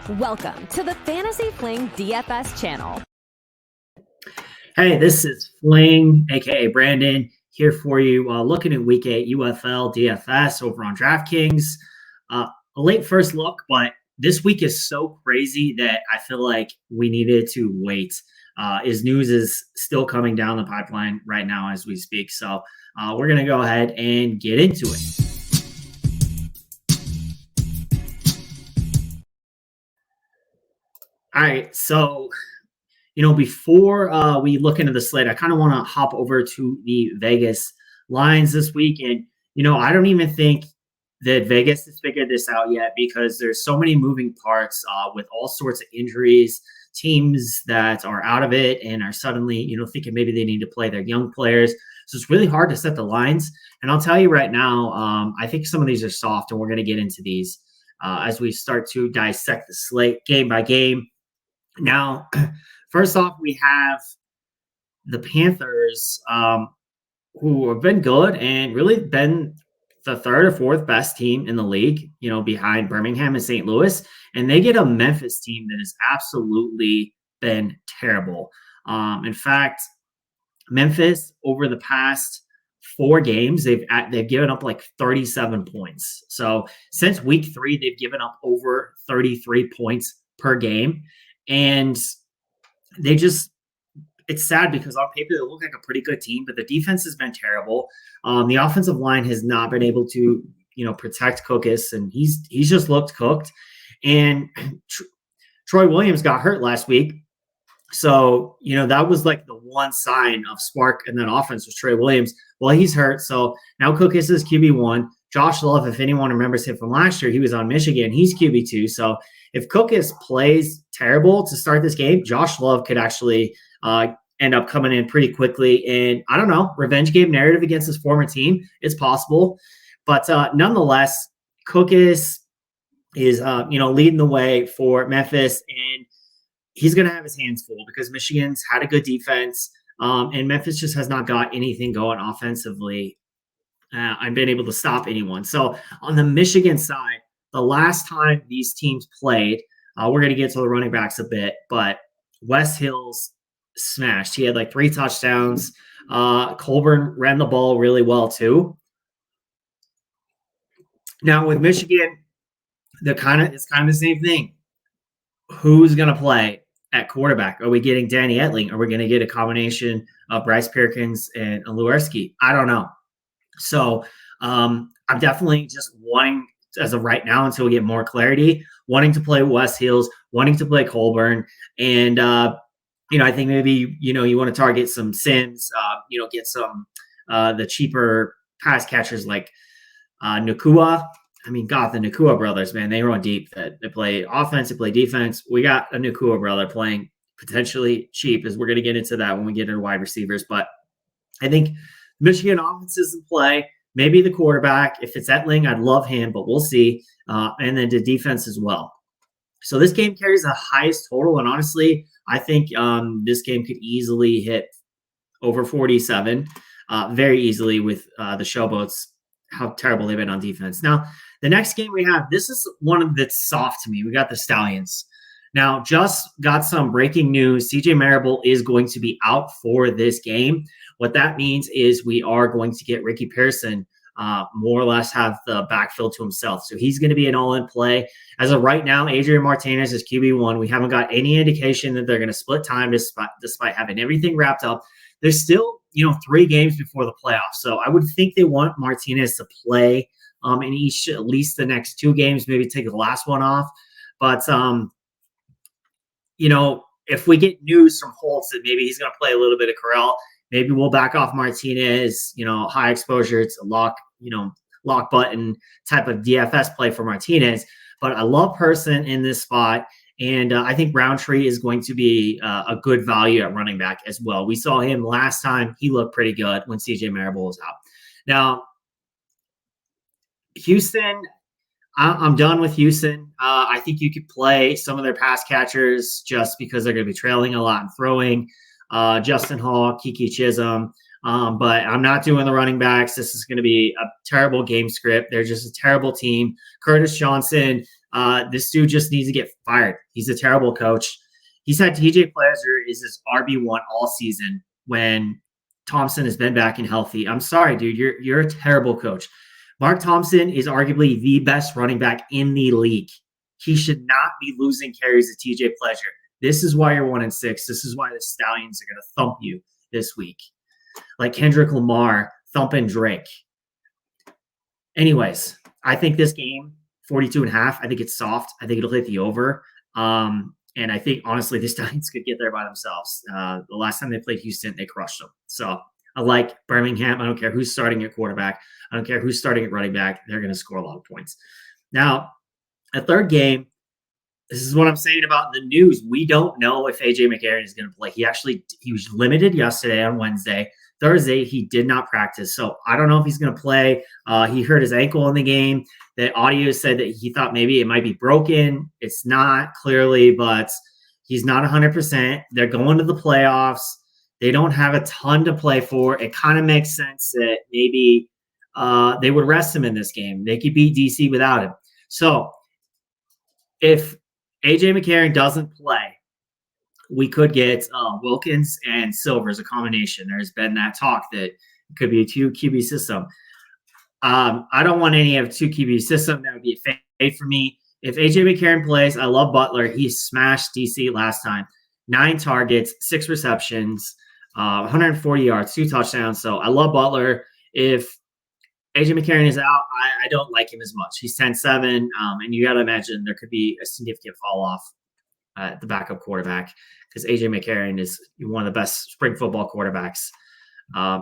Welcome to the Fantasy Fling DFS channel. Hey, this is Fling, aka Brandon, here for you. Looking at Week 8 UFL DFS over on DraftKings. A late first look, but this week is so crazy that I feel like we needed to wait. His news is still coming down the pipeline right now as we speak. So we're going to go ahead and get into it. All right, so before we look into the slate, I kind of want to hop over to the Vegas lines this week. And, I don't even think that Vegas has figured this out yet because there's so many moving parts with all sorts of injuries, teams that are out of it and are suddenly, thinking maybe they need to play their young players. So it's really hard to set the lines. And I'll tell you right now, I think some of these are soft, and we're going to get into these as we start to dissect the slate game by game. Now, first off, we have the Panthers, who have been good and really been the third or fourth best team in the league, behind Birmingham and St. Louis. And they get a Memphis team that has absolutely been terrible. In fact, Memphis, over the past 4 games, they've given up like 37 points. So since week 3, they've given up over 33 points per game. And it's sad because on paper, they look like a pretty good team, but the defense has been terrible. The offensive line has not been able to, protect Cookus, and he's just looked cooked. And Troy Williams got hurt last week. So, that was like the one sign of spark in that offense was Troy Williams. Well, he's hurt. So now Cookus is QB1. Josh Love, if anyone remembers him from last year, he was on Michigan. He's QB2. So if Cookus plays terrible to start this game, Josh Love could actually end up coming in pretty quickly. And I don't know, revenge game narrative against his former team. It's possible. But nonetheless, Cookus is, leading the way for Memphis. And he's going to have his hands full because Michigan's had a good defense. And Memphis just has not got anything going offensively. I've been able to stop anyone. So on the Michigan side, the last time these teams played, we're going to get to the running backs a bit, but Wes Hills smashed. He had like 3 touchdowns. Colburn ran the ball really well too. Now with Michigan, it's kind of the same thing. Who's going to play at quarterback? Are we getting Danny Etling? Are we going to get a combination of Bryce Perkins and Lewerski? I don't know. So I'm definitely just wanting, as of right now, until we get more clarity, wanting to play Wes Hills, wanting to play Colburn. And, I think maybe, you want to target some Sims, get some the cheaper pass catchers like Nakua. I mean, God, the Nakua brothers, man, they run deep. They play offense, they play defense. We got a Nakua brother playing potentially cheap, as we're going to get into that when we get into wide receivers. But I think Michigan offense is in play. Maybe the quarterback. If it's Etling, I'd love him, but we'll see. And then the defense as well. So this game carries the highest total. And honestly, I think this game could easily hit over 47 very easily with the Showboats, how terrible they've been on defense. Now, the next game we have, this is one that's soft to me. We got the Stallions. Now, just got some breaking news. CJ Marable is going to be out for this game. What that means is we are going to get Ricky Pearson more or less have the backfield to himself. So he's going to be an all-in play. As of right now, Adrian Martinez is QB1. We haven't got any indication that they're going to split time despite having everything wrapped up. There's still, 3 games before the playoffs. So I would think they want Martinez to play in each, at least the next 2 games, maybe take the last one off. But, if we get news from Holtz that maybe he's going to play a little bit of Corral, maybe we'll back off Martinez, high exposure to lock button type of DFS play for Martinez. But I love Person in this spot. And I think Roundtree is going to be a good value at running back as well. We saw him last time. He looked pretty good when CJ Marable was out. Now, Houston, I'm done with Houston. I think you could play some of their pass catchers just because they're going to be trailing a lot and throwing. Justin Hall, Kiki Chisholm. But I'm not doing the running backs. This is going to be a terrible game script. They're just a terrible team. Curtis Johnson, This dude just needs to get fired. He's a terrible coach. He said TJ Pleasure is his RB1 all season when Thompson has been back and healthy. I'm sorry, dude. You're a terrible coach. Mark Thompson is arguably the best running back in the league. He should not be losing carries to TJ Pleasure. This is why you're 1-6. This is why the Stallions are going to thump you this week. Like Kendrick Lamar thumping Drake. Anyways, I think this game, 42.5, I think it's soft. I think it'll hit the over. And I think, honestly, the Stallions could get there by themselves. The last time they played Houston, they crushed them. So I like Birmingham. I don't care who's starting at quarterback. I don't care who's starting at running back. They're going to score a lot of points. Now, a third game, this is what I'm saying about the news. We don't know if A.J. McCarron is going to play. He was limited yesterday on Wednesday. Thursday, he did not practice. So I don't know if he's going to play. He hurt his ankle in the game. The audio said that he thought maybe it might be broken. It's not clearly, but he's not 100%. They're going to the playoffs. They don't have a ton to play for. It kind of makes sense that maybe they would rest him in this game. They could beat DC without him. So if A.J. McCarron doesn't play, we could get Wilkins and Silver as a combination. There's been that talk that it could be a 2 QB system. I don't want any of 2 QB system. That would be a fade for me. If A.J. McCarron plays, I love Butler. He smashed DC last time. 9 targets, 6 receptions, 140 yards, 2 touchdowns. So I love Butler. If A.J. McCarron is out, I don't like him as much. He's 10-7, and you got to imagine there could be a significant fall off at the backup quarterback because A.J. McCarron is one of the best spring football quarterbacks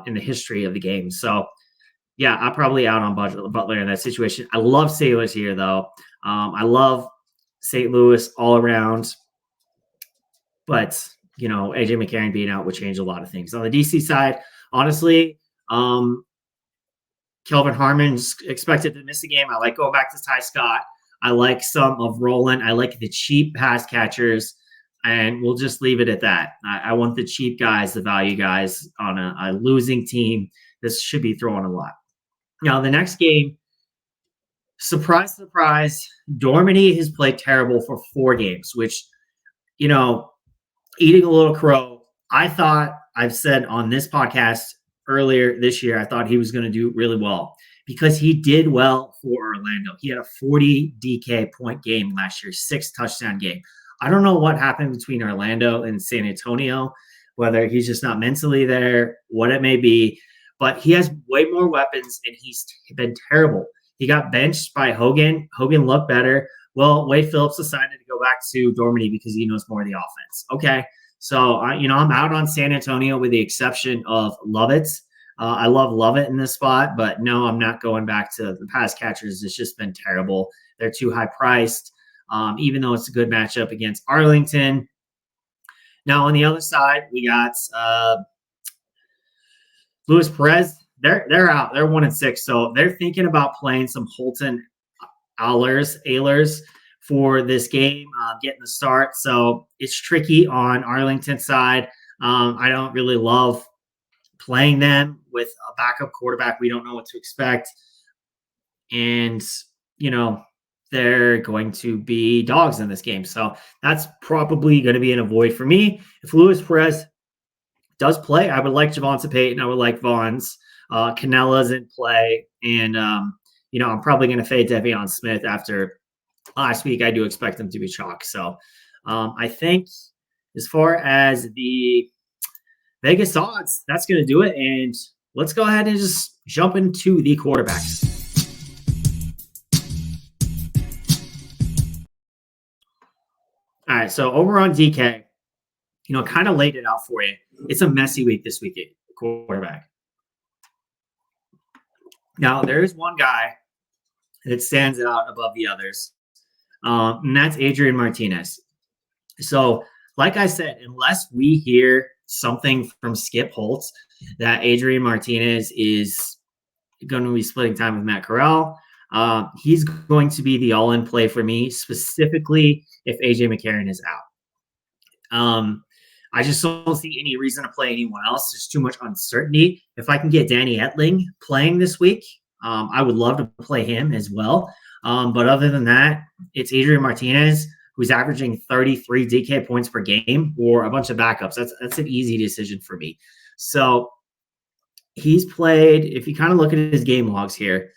in the history of the game. So, yeah, I'm probably out on Butler in that situation. I love Sailors here, though. I love St. Louis all around. But, A.J. McCarron being out would change a lot of things. On the DC side, honestly, Kelvin Harmon's expected to miss the game. I like going back to Ty Scott. I like some of Roland. I like the cheap pass catchers, and we'll just leave it at that. I want the cheap guys, the value guys on a losing team. This should be throwing a lot. Now, the next game, surprise, surprise, Dormady has played terrible for 4 games, which, eating a little crow. I've said on this podcast earlier this year, I thought he was going to do really well because he did well for Orlando. He had a 40 DK point game last year, 6 touchdown game. I don't know what happened between Orlando and San Antonio, whether he's just not mentally there, what it may be, but he has way more weapons and he's been terrible. He got benched by Hogan. Hogan looked better. Well, Wade Phillips decided to go back to Dormady because he knows more of the offense. Okay. So, I'm out on San Antonio with the exception of Lovett. I love Lovett in this spot, but no, I'm not going back to the pass catchers. It's just been terrible. They're too high priced, even though it's a good matchup against Arlington. Now, on the other side, we got Luis Perez. They're out. They're 1-6. So they're thinking about playing some Holton Ahlers for this game, getting the start. So it's tricky on Arlington's side. I don't really love playing them with a backup quarterback. We don't know what to expect. And, they're going to be dogs in this game. So that's probably going to be an avoid for me. If Luis Perez does play, I would like Javonte Payton. I would like Vaughn's. Canella's in play. And, I'm probably going to fade Devion Smith after last week. I do expect them to be chalk. So I think as far as the Vegas odds, that's going to do it. And let's go ahead and just jump into the quarterbacks. All right. So over on DK, kind of laid it out for you. It's a messy week this week at quarterback. Now, there's one guy that stands out above the others, and that's Adrian Martinez. So, like I said, unless we hear something from Skip Holtz that Adrian Martinez is going to be splitting time with Matt Corral, he's going to be the all-in play for me, specifically if A.J. McCarron is out. I just don't see any reason to play anyone else. There's too much uncertainty. If I can get Danny Etling playing this week, I would love to play him as well. But other than that, it's Adrian Martinez, who's averaging 33 DK points per game, or a bunch of backups. That's an easy decision for me. So he's played, if you kind of look at his game logs here,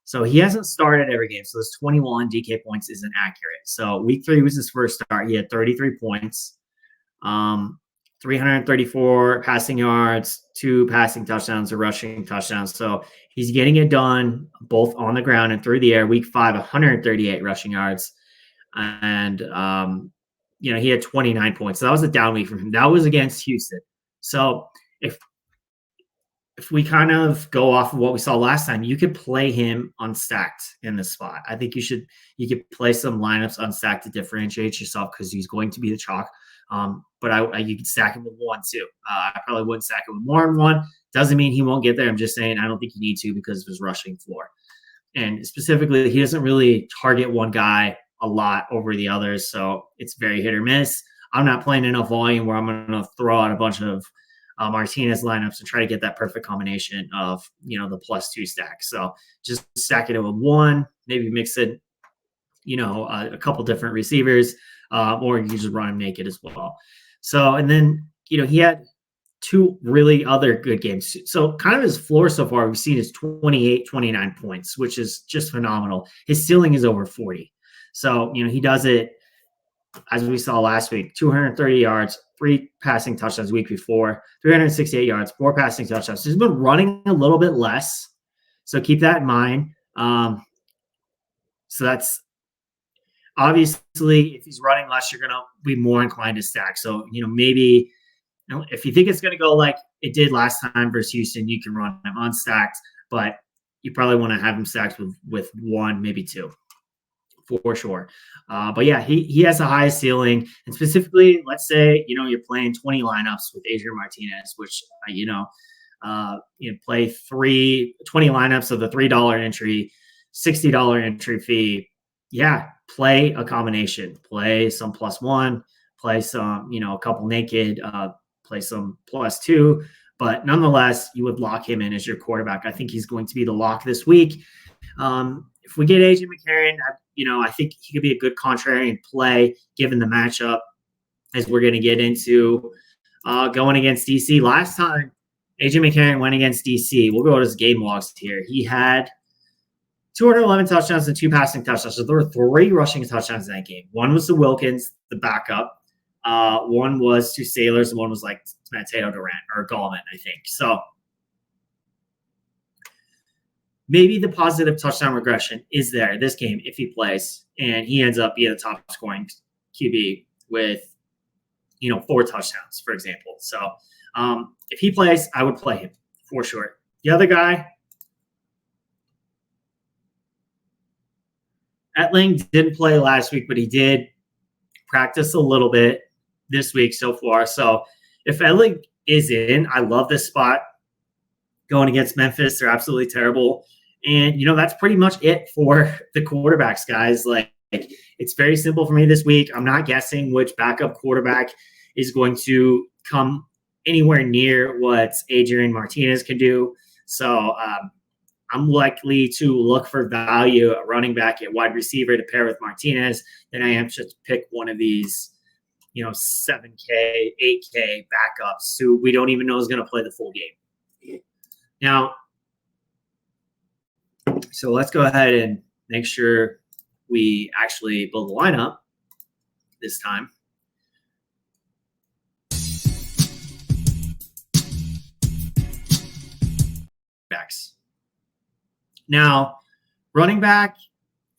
so he hasn't started every game. So this 21 DK points isn't accurate. So week 3 was his first start. He had 33 points, 334 passing yards, 2 passing touchdowns, a rushing touchdowns. So he's getting it done both on the ground and through the air. Week 5, 138 rushing yards. And, he had 29 points. So that was a down week for him. That was against Houston. So if we kind of go off of what we saw last time, you could play him unstacked in this spot. I think you could play some lineups unstacked to differentiate yourself, because he's going to be the chalk. But you could stack him with 1 too. I probably wouldn't stack him with more than 1. Doesn't mean he won't get there. I'm just saying I don't think you need to, because of his rushing floor. And specifically, he doesn't really target one guy a lot over the others, so it's very hit or miss. I'm not playing enough volume where I'm going to throw out a bunch of Martinez lineups and try to get that perfect combination of, the +2 stack. So just stack it with 1, maybe mix it, a couple different receivers, or you can just run him naked as well. So, and then, he had 2 really other good games. So kind of his floor so far we've seen is 28, 29 points, which is just phenomenal. His ceiling is over 40. So, he does it, as we saw last week, 230 yards, 3 passing touchdowns week before, 368 yards, 4 passing touchdowns. So he's been running a little bit less. So keep that in mind. So that's obviously, if he's running less, you're going to be more inclined to stack. So, maybe if you think it's going to go like it did last time versus Houston, you can run him unstacked, but you probably want to have him stacked with 1, maybe 2. For sure. But yeah, he has the highest ceiling. And specifically, let's say, you're playing 20 lineups with Adrian Martinez, which, play 20 lineups of the $3 entry, $60 entry fee. Yeah, play a combination. Play some +1, play some, a couple naked, play some +2. But nonetheless, you would lock him in as your quarterback. I think he's going to be the lock this week. If we get AJ McCarron, I think he could be a good contrarian play given the matchup, as we're going to get into going against DC. Last time AJ McCarron went against DC, we'll go to his game logs here. He had 211 touchdowns and 2 passing touchdowns. So there were 3 rushing touchdowns in that game. 1 was to Wilkins, the backup. 1 was to Sailors, and 1 was like Mateo Durant or Gallman, I think. So maybe the positive touchdown regression is there this game if he plays, and he ends up being the top scoring QB with, 4 touchdowns, for example. So if he plays, I would play him for sure. The other guy, Etling didn't play last week, but he did practice a little bit this week so far. So if Etling is in, I love this spot going against Memphis. They're absolutely terrible. And, that's pretty much it for the quarterbacks, guys. Like, it's very simple for me this week. I'm not guessing which backup quarterback is going to come anywhere near what Adrian Martinez can do. So I'm likely to look for value at running back at wide receiver to pair with Martinez than I am to pick one of these, 7K, 8K backups who we don't even know is going to play the full game. Now, so let's go ahead and make sure we actually build the lineup this time. Backs. Now, running back,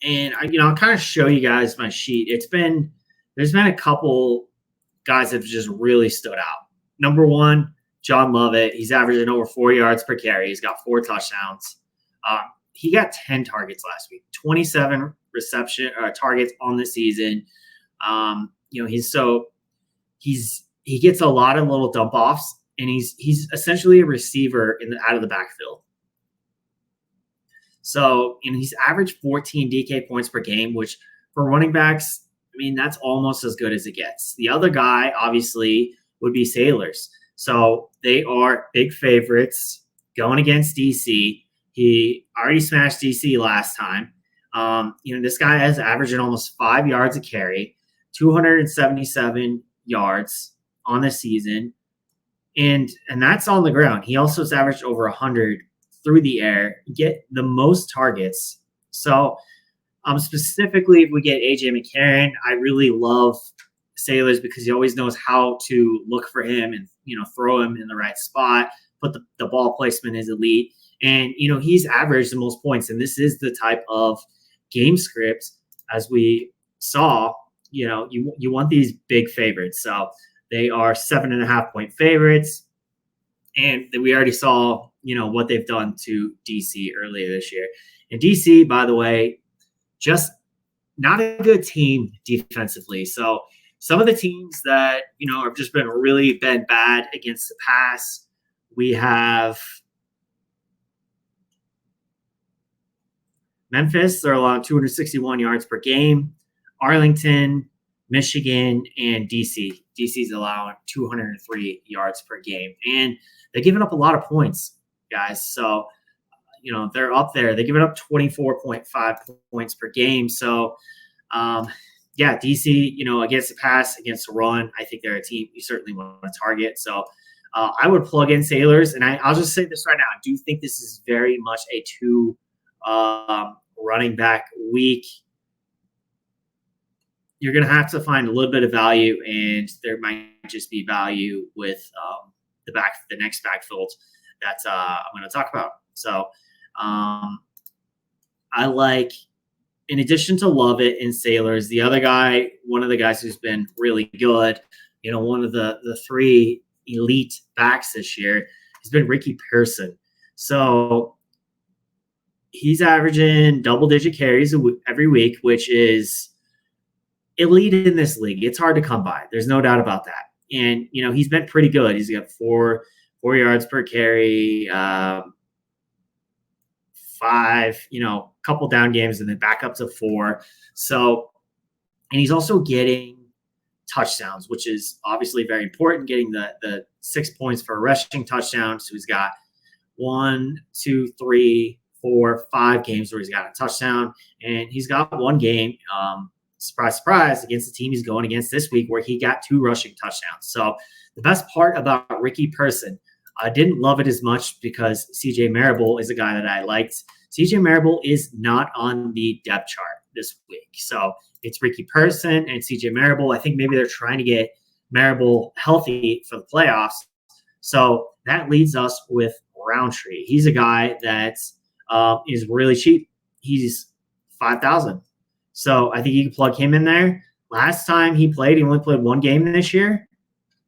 and I'll kind of show you guys my sheet. There's been a couple guys that have just really stood out. Number 1, John Lovett. He's averaging over 4 yards per carry. He's got 4 touchdowns. He got 10 targets last week, 27 reception targets on the season. He gets a lot of little dump offs, and he's essentially a receiver out of the backfield. So, he's averaged 14 DK points per game, which for running backs, that's almost as good as it gets. The other guy, obviously, would be Sailors. So they are big favorites going against DC. He already smashed DC last time. This guy has averaging almost 5 yards a carry, 277 yards on the season, and that's on the ground. He also has averaged over 100 through the air, get the most targets. So, specifically, if we get AJ McCarron, I really love Sailors because he always knows how to look for him and throw him in the right spot. But the ball placement is elite, and he's averaged the most points. And this is the type of game script, as we saw. You want these big favorites, so they are 7.5-point favorites, and we already saw what they've done to DC earlier this year. And DC, by the way, just not a good team defensively. So some of the teams that, have just been bad against the pass, we have Memphis. They're allowing 261 yards per game. Arlington, Michigan, and DC. DC's allowing 203 yards per game. And they're giving up a lot of points, guys. So, they're up there. They're giving up 24.5 points per game. So, DC, against the pass, against the run, I think they're a team you certainly want to target. So, I would plug in Sailors. And I'll just say this right now. I do think this is very much a two running back week. You're going to have to find a little bit of value, and there might just be value with the next backfield that I'm going to talk about. So I like, in addition to Lovett and Sailors, the other guy, one of the guys who's been really good, one of the three elite backs this year has been Ricky Pearson. So he's averaging double-digit carries every week, which is elite in this league. It's hard to come by. There's no doubt about that. And, he's been pretty good. He's got 4 yards per carry, 5, couple down games, and then back up to 4. So, and he's also getting touchdowns, which is obviously very important, getting the 6 points for a rushing touchdown. So he's got 1, 2, 3, 4, 5 games where he's got a touchdown, and he's got one game, surprise, surprise, against the team he's going against this week where he got 2 rushing touchdowns. So the best part about Ricky Pearson, I didn't love it as much because CJ Marable is a guy that I liked. CJ Marable is not on the depth chart this week. So it's Ricky Pearson and CJ Marable. I think maybe they're trying to get Marable healthy for the playoffs. So that leads us with Roundtree. He's a guy that is really cheap. He's $5,000. So I think you can plug him in there. Last time he only played 1 game this year.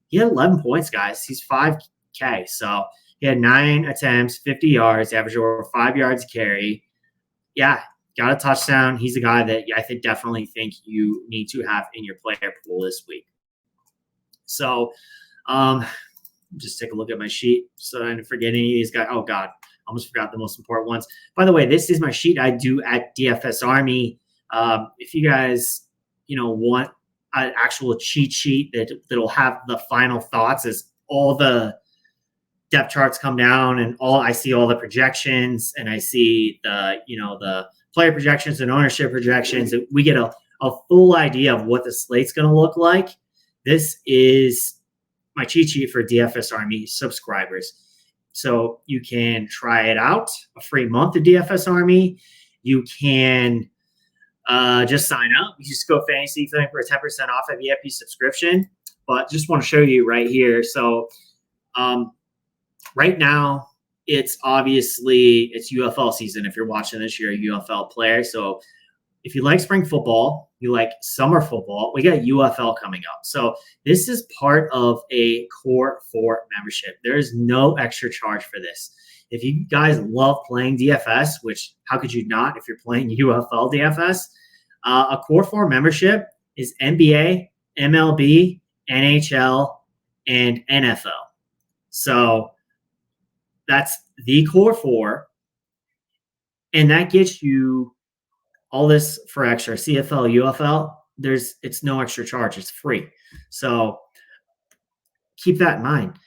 He had 11 points, guys. He's $5K. So he had 9 attempts, 50 yards, average over 5 yards carry. Yeah, got a touchdown. He's a guy that I definitely think you need to have in your player pool this week. So just take a look at my sheet so I didn't forget any of these guys. Oh, God, almost forgot the most important ones. By the way, this is my sheet I do at DFS Army. If you guys, want an actual cheat sheet that'll have the final thoughts as all the depth charts come down and I see all the projections, and I see the player projections and ownership projections, and we get a full idea of what the slate's going to look like. This is my cheat sheet for DFS Army subscribers. So you can try it out, a free month of DFS Army. You can just sign up. You just go Fantasy Fling for a 10% off a VIP subscription. But just want to show you right here. So right now, it's UFL season. If you're watching this, you're a UFL player. So if you like spring football, you like summer football, we got UFL coming up. So this is part of a Core 4 membership. There is no extra charge for this. If you guys love playing DFS, which how could you not if you're playing UFL DFS, a Core 4 membership is NBA, MLB, NHL, and NFL. So that's the Core 4, and that gets you all this for extra. CFL, UFL, it's no extra charge. It's free. So keep that in mind.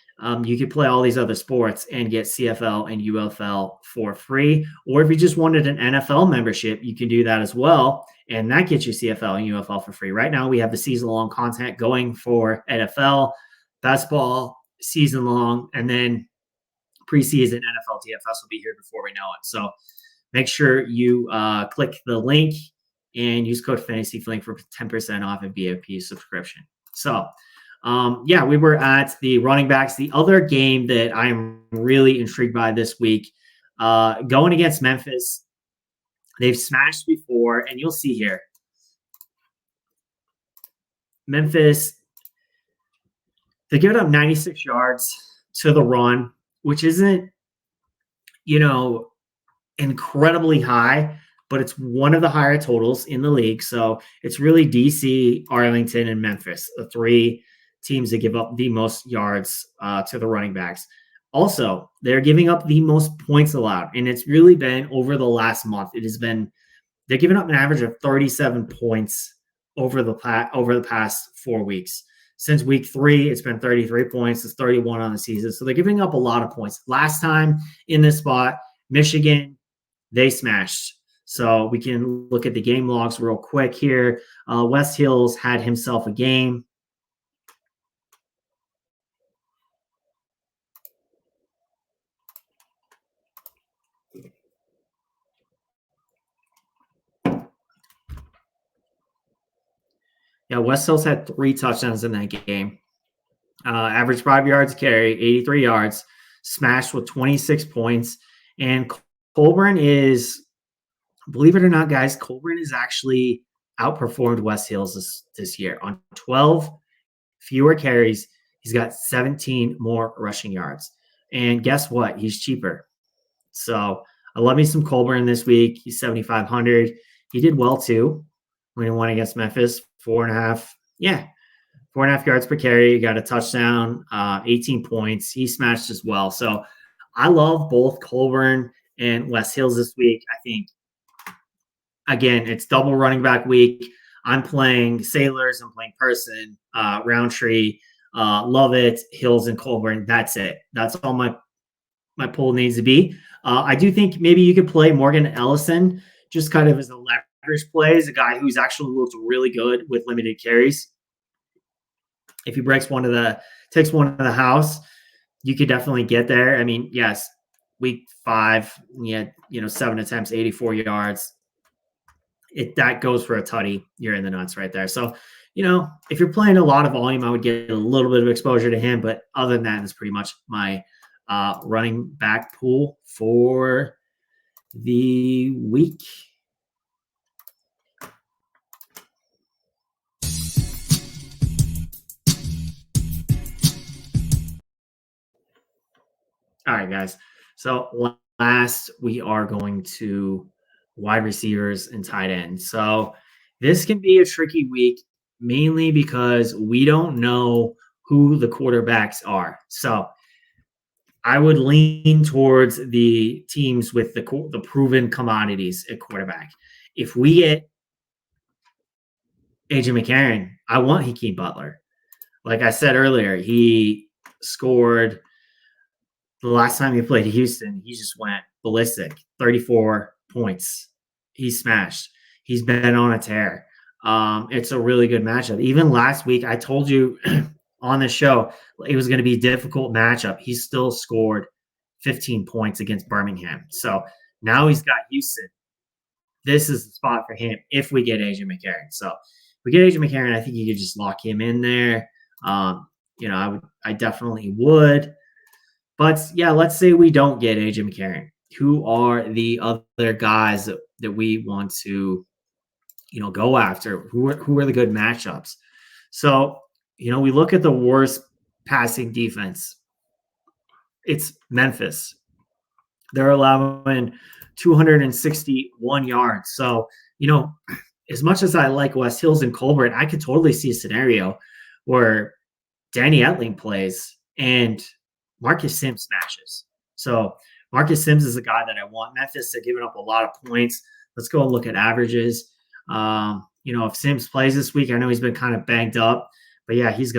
you could play all these other sports and get CFL and UFL for free. Or if you just wanted an NFL membership, you can do that as well. And that gets you CFL and UFL for free. Right now, we have the season long content going for NFL, basketball, season long, and then preseason NFL DFS will be here before we know it. So make sure you click the link and use code FANTASYFLING for 10% off a VIP subscription. So, we were at the running backs. The other game that I'm really intrigued by this week, going against Memphis. They've smashed before, and you'll see here. Memphis, they give up 96 yards to the run, which isn't, incredibly high, but it's one of the higher totals in the league. So it's really DC, Arlington, and Memphis, the three teams that give up the most yards to the running backs. Also, they're giving up the most points allowed, and it's really been over the last month. They're giving up an average of 37 points over the past 4 weeks. Since week 3, it's been 33 points. It's 31 on the season. So they're giving up a lot of points. Last time in this spot, Michigan, they smashed. So we can look at the game logs real quick here. West Hills had himself a game. Yeah, West Hills had 3 touchdowns in that game. Average 5 yards carry, 83 yards, smashed with 26 points. And Colburn is, believe it or not, guys, Colburn has actually outperformed West Hills this year. On 12 fewer carries, he's got 17 more rushing yards. And guess what? He's cheaper. So I love me some Colburn this week. He's 7,500. He did well too when he won against Memphis. 4.5 yards per carry. He got a touchdown, 18 points. He smashed as well. So I love both Colburn and West Hills this week. I think, again, it's double running back week. I'm playing Sailors. I'm playing Person, Roundtree, Lovett, Hills, and Colburn. That's it. That's all my pool needs to be. I do think maybe you could play Morgan Ellison just kind of as a leverage play, as a guy who's actually looked really good with limited carries. If he takes one of the house, you could definitely get there. I mean, yes, week 5, he had 7 attempts, 84 yards. That goes for a tutty. You're in the nuts right there. So, if you're playing a lot of volume, I would get a little bit of exposure to him. But other than that, that's pretty much my running back pool for the week. All right, guys. So last, we are going to wide receivers and tight ends. So this can be a tricky week, mainly because we don't know who the quarterbacks are. So I would lean towards the teams with the proven commodities at quarterback. If we get AJ McCarron, I want Hakeem Butler. Like I said earlier, he scored the last time he played Houston. He just went ballistic, 34 points. He smashed. He's been on a tear. It's a really good matchup. Even last week, I told you on the show it was going to be a difficult matchup. He still scored 15 points against Birmingham. So now he's got Houston. This is the spot for him if we get AJ McCarron. So if we get AJ McCarron, I think you could just lock him in there. I definitely would. But yeah, let's say we don't get AJ McCarron. Who are the other guys that we want to, go after? Who are the good matchups? So, we look at the worst passing defense. It's Memphis. They're allowing 261 yards. So, as much as I like West Hills and Colburn, I could totally see a scenario where Danny Etling plays and Marcus Sims smashes. So Marcus Sims is a guy that I want. Memphis, they're giving up a lot of points. Let's go and look at averages. If Sims plays this week, I know he's been kind of banged up, but yeah, he's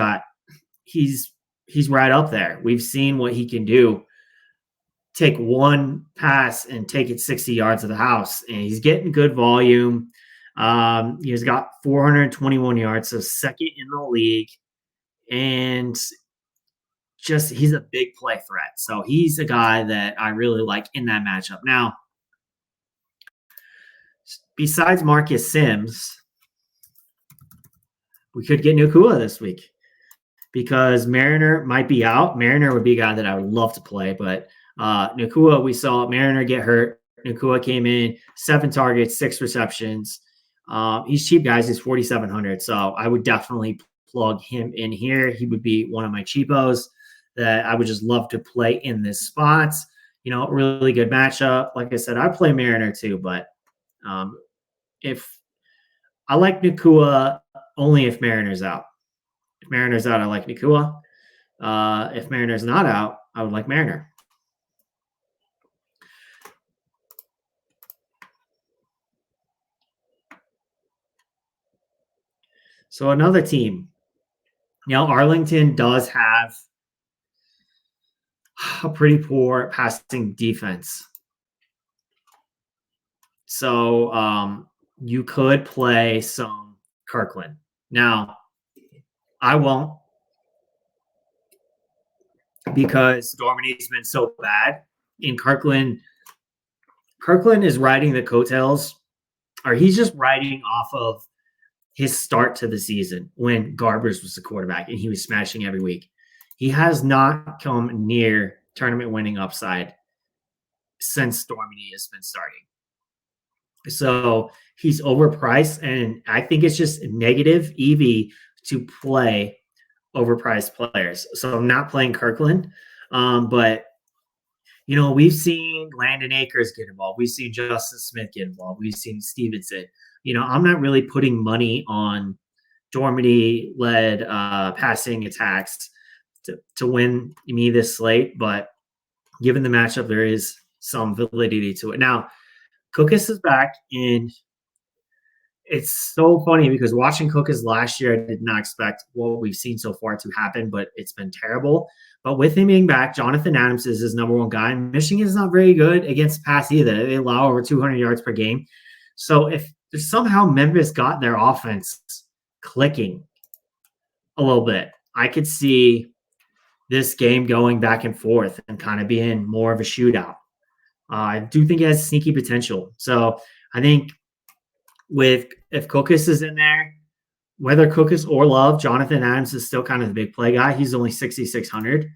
he's right up there. We've seen what he can do. Take one pass and take it 60 yards to the house, and he's getting good volume. He's got 421 yards, so second in the league, and just he's a big play threat. So he's a guy that I really like in that matchup. Now, besides Marcus Sims, we could get Nakua this week because Mariner might be out. Mariner would be a guy that I would love to play, but Nakua, we saw Mariner get hurt. Nakua came in, 7 targets, 6 receptions. He's cheap, guys. He's 4,700. So I would definitely plug him in here. He would be one of my cheapos that I would just love to play in this spot. Really good matchup. Like I said, I play Mariner too, but if I like Nakua only if Mariner's out. If Mariner's out, I like Nakua. If Mariner's not out, I would like Mariner. So another team. Arlington does have a pretty poor passing defense. So you could play some Kirkland. Now, I won't because Dormany's been so bad. In Kirkland is riding the coattails, or he's just riding off of his start to the season when Garbers was the quarterback and he was smashing every week. He has not come near tournament winning upside since Dormany has been starting. So he's overpriced, and I think it's just negative EV to play overpriced players. So I'm not playing Kirkland, but we've seen Landon Akers get involved. We've seen Justin Smith get involved. We've seen Stevenson. I'm not really putting money on Dormany-led passing attacks to win me this slate, but given the matchup, there is some validity to it. Now, Cookus is back, and it's so funny because watching Cookus last year, I did not expect what we've seen so far to happen, but it's been terrible. But with him being back, Jonathan Adams is his number one guy. Michigan is not very good against the pass either. They allow over 200 yards per game. So if somehow Memphis got their offense clicking a little bit, I could see this game going back and forth and kind of being more of a shootout. I do think it has sneaky potential. So I think if Cookus is in there, whether Cookus or Love, Jonathan Adams is still kind of the big play guy. He's only 6,600.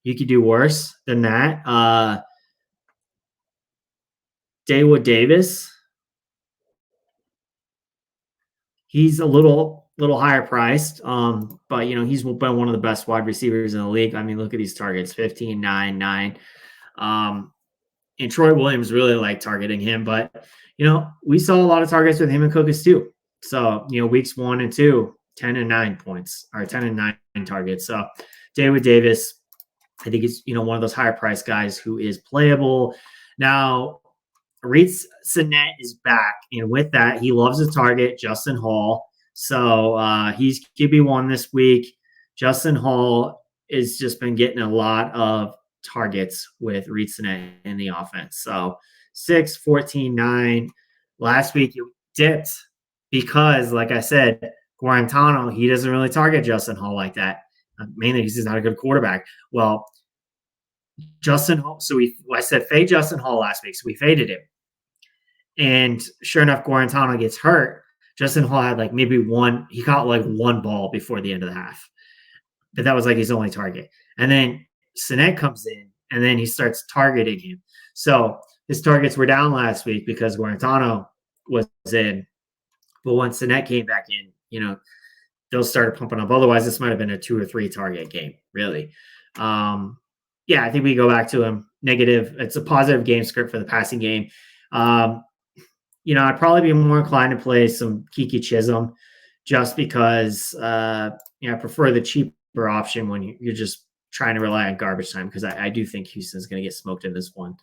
You could do worse than that. Dawood Davis, he's a little higher priced, but he's been one of the best wide receivers in the league. I mean, look at these targets: 15, 9, 9. And Troy Williams really liked targeting him, but we saw a lot of targets with him and Cookus too. So weeks 1 and 2, 10 and 9 points, or 10 and 9 targets. So Dawood Davis, I think he's one of those higher priced guys who is playable. Now, Reese Sinet is back, and with that, he loves to target Justin Hall. So he's QB1 this week. Justin Hall has just been getting a lot of targets with Reese Sinet in the offense. So 6, 14, 9. Last week it dipped because, like I said, Guarantano, he doesn't really target Justin Hall like that. Mainly because he's not a good quarterback. Well, Justin Hall, I said fade Justin Hall last week, so we faded him. And sure enough, Guarantano gets hurt. Justin Hall had he caught one ball before the end of the half. But that was his only target. And then Sinet comes in, and then he starts targeting him. So his targets were down last week because Guarantano was in. But once Sinet came back in, those started pumping up. Otherwise, this might have been a 2 or 3 target game, really. I think we go back to him. Negative. It's a positive game script for the passing game. I'd probably be more inclined to play some Kiki Chisholm just because I prefer the cheaper option when you're just trying to rely on garbage time, because I do think Houston's going to get smoked in this one.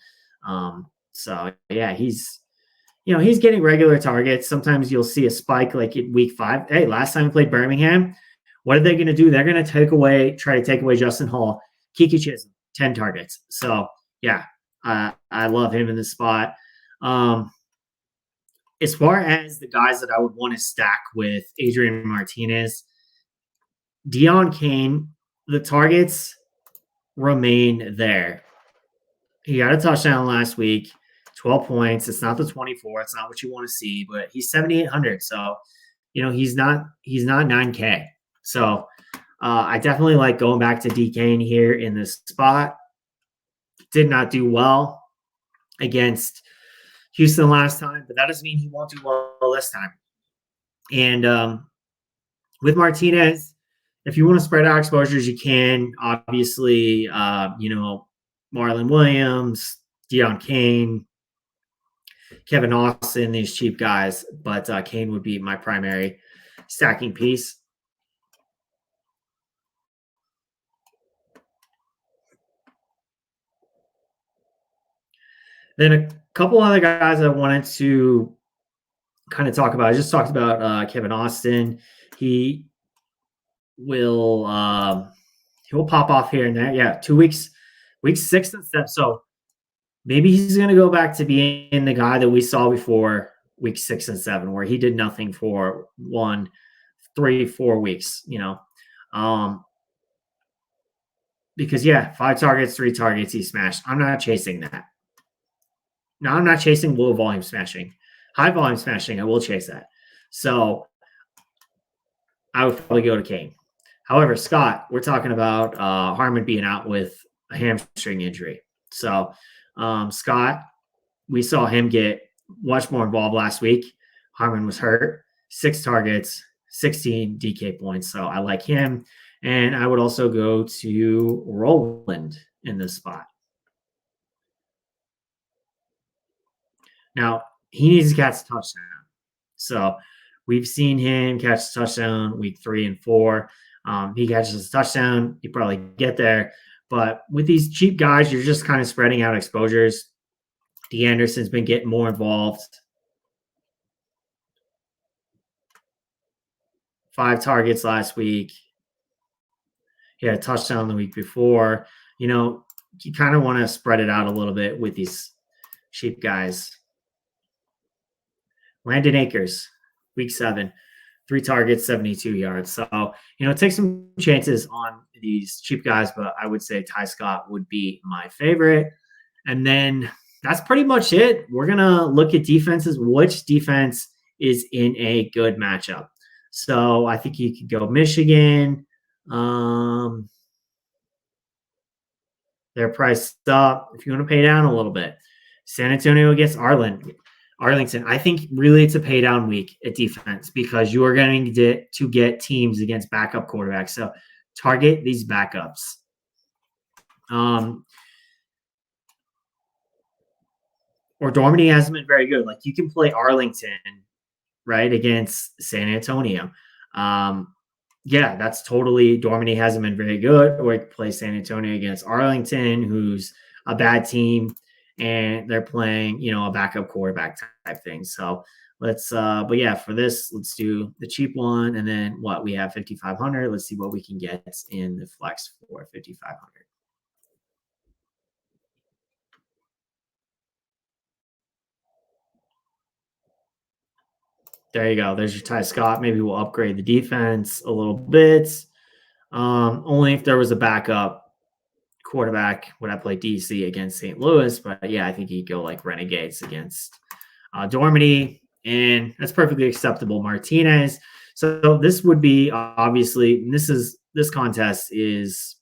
He's getting regular targets. Sometimes you'll see a spike in week 5. Hey, last time we played Birmingham, What are they going to do? They're going to try to take away Justin Hall. Kiki Chisholm, 10 targets. So, yeah, I love him in this spot. As far as the guys that I would want to stack with Adrian Martinez, Deion Kane, the targets remain there. He got a touchdown last week, 12 points. It's not the 24. It's not what you want to see, but he's 7,800. So, he's not 9K. So I definitely like going back to D Kane here in this spot. Did not do well against Houston last time, but that doesn't mean he won't do well this time. And with Martinez, if you want to spread out exposures, you can. Obviously, Marlon Williams, Deion Kane, Kevin Austin, these cheap guys, but Kane would be my primary stacking piece. Then a couple other guys I wanted to kind of talk about. I just talked about Kevin Austin. He will pop off here and there. Yeah, 2 weeks, weeks 6 and 7. So maybe he's going to go back to being the guy that we saw before week 6 and 7, where he did nothing for 1, 3, 4 weeks. Because 5 targets, 3 targets, he smashed. I'm not chasing that. Now, I'm not chasing low volume smashing. High volume smashing, I will chase that. So I would probably go to Kane. However, Scott, we're talking about Harmon being out with a hamstring injury. So Scott, we saw him get much more involved last week. Harmon was hurt. 6 targets, 16 DK points. So I like him. And I would also go to Roland in this spot. Now, he needs to catch a touchdown. So we've seen him catch a touchdown week 3 and 4. He catches a touchdown, he probably get there. But with these cheap guys, you're just kind of spreading out exposures. D. Anderson's been getting more involved. 5 targets last week. He had a touchdown the week before. You kind of want to spread it out a little bit with these cheap guys. Landon Akers, week 7, 3 targets, 72 yards. So, take some chances on these cheap guys, but I would say Ty Scott would be my favorite. And then that's pretty much it. We're going to look at defenses. Which defense is in a good matchup? So I think you could go Michigan. They're priced up. If you want to pay down a little bit, San Antonio against Arlington. I think really it's a pay down week at defense because you are going to get teams against backup quarterbacks. So target these backups. Or Dormady hasn't been very good. Like you can play Arlington, right, against San Antonio. That's totally Dormady hasn't been very good. Or you can play San Antonio against Arlington, who's a bad team. And they're playing, a backup quarterback type thing. So let's, for this, let's do the cheap one. And then we have 5,500. Let's see what we can get in the flex for 5,500. There you go. There's your Ty Scott. Maybe we'll upgrade the defense a little bit. Only if there was a backup quarterback would I play DC against St. Louis, but I think he'd go like Renegades against Dormady, and that's perfectly acceptable. Martinez. So this would be obviously this contest is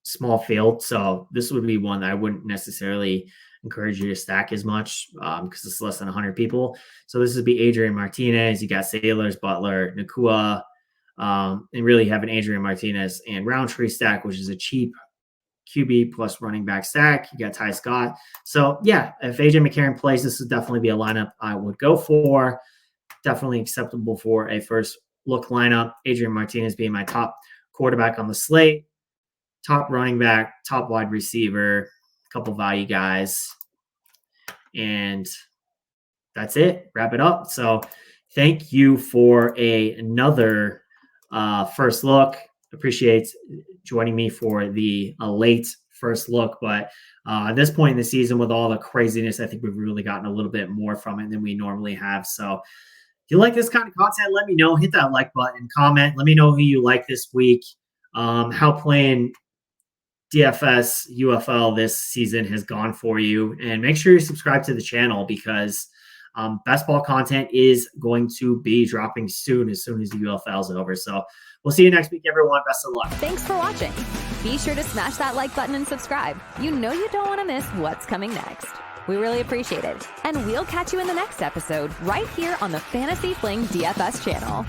small field, so this would be one that I wouldn't necessarily encourage you to stack as much because it's less than 100 people. So this would be Adrian Martinez. You got Sailors, Butler, Nakua, and really have an Adrian Martinez and Roundtree stack, which is a cheap QB plus running back stack. You got Ty Scott. So if AJ McCarron plays, this would definitely be a lineup I would go for. Definitely acceptable for a first look lineup. Adrian Martinez being my top quarterback on the slate, top running back, top wide receiver, a couple value guys. And that's it. Wrap it up. So thank you for another first look. Appreciate joining me for the late first look. But at this point in the season, with all the craziness, I think we've really gotten a little bit more from it than we normally have. So if you like this kind of content, let me know. Hit that like button, comment. Let me know who you like this week, how playing DFS UFL this season has gone for you. And make sure you subscribe to the channel because best ball content is going to be dropping soon as the UFL is over. So we'll see you next week, everyone. Best of luck. Thanks for watching. Be sure to smash that like button and subscribe. You know you don't want to miss what's coming next. We really appreciate it. And we'll catch you in the next episode right here on the Fantasy Fling DFS channel.